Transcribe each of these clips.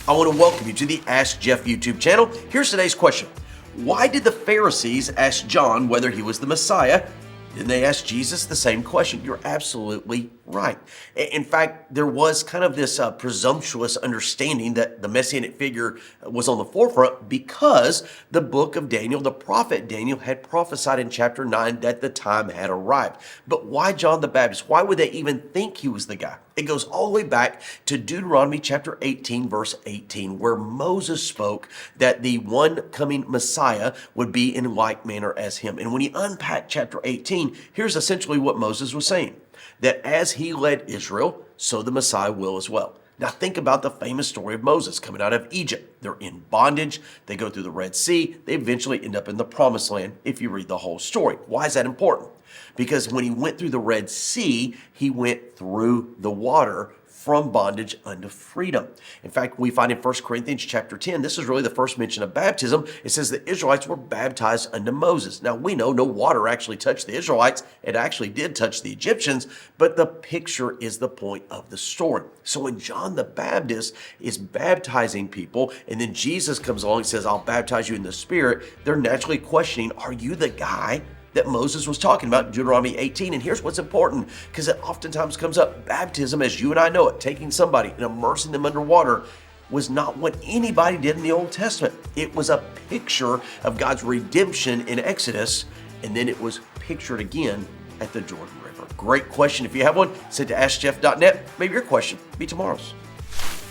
I want to welcome you to the Ask Jeff YouTube channel. Here's today's question. Why did the Pharisees ask John whether he was the Messiah? Didn't they ask Jesus the same question? You're absolutely right. In fact, there was kind of this presumptuous understanding that the messianic figure was on the forefront because the book of Daniel, the prophet Daniel, had prophesied in chapter 9 that the time had arrived. But why John the Baptist? Why would they even think he was the guy? It goes all the way back to Deuteronomy chapter 18, verse 18, where Moses spoke that the one coming Messiah would be in like manner as him. And when you unpack chapter 18, here's essentially what Moses was saying, that as he led Israel, so the Messiah will as well. Now think about the famous story of Moses coming out of Egypt. They're in bondage. They go through the Red Sea. They eventually end up in the Promised Land if you read the whole story. Why is that important? Because when he went through the Red Sea, he went through the water from bondage unto freedom. In fact, we find in 1 Corinthians chapter 10, this is really the first mention of baptism. It says the Israelites were baptized unto Moses. Now we know no water actually touched the Israelites. It actually did touch the Egyptians, but the picture is the point of the story. So when John the Baptist is baptizing people, and then Jesus comes along and says, I'll baptize you in the Spirit, they're naturally questioning, are you the guy that Moses was talking about in Deuteronomy 18? And here's what's important, because it oftentimes comes up. Baptism, as you and I know it, taking somebody and immersing them underwater, was not what anybody did in the Old Testament. It was a picture of God's redemption in Exodus, and then it was pictured again at the Jordan River. Great question. If you have one, send to AskJeff.net. Maybe your question be tomorrow's.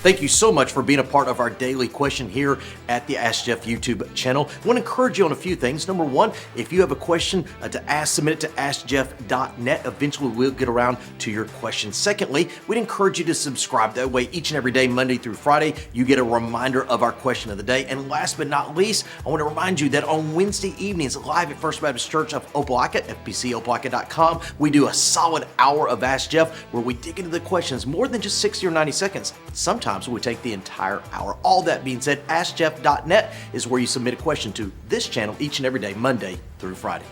Thank you so much for being a part of our daily question here at the Ask Jeff YouTube channel. I want to encourage you on a few things. Number one, if you have a question to ask, submit it to AskJeff.net. Eventually, we'll get around to your question. Secondly, we'd encourage you to subscribe. That way, each and every day, Monday through Friday, you get a reminder of our question of the day. And last but not least, I want to remind you that on Wednesday evenings, live at First Baptist Church of Opelika, fbcopelika.com, we do a solid hour of Ask Jeff where we dig into the questions more than just 60 or 90 seconds. Sometimes we take the entire hour. All that being said, AskJeff.net is where you submit a question to this channel each and every day, Monday through Friday.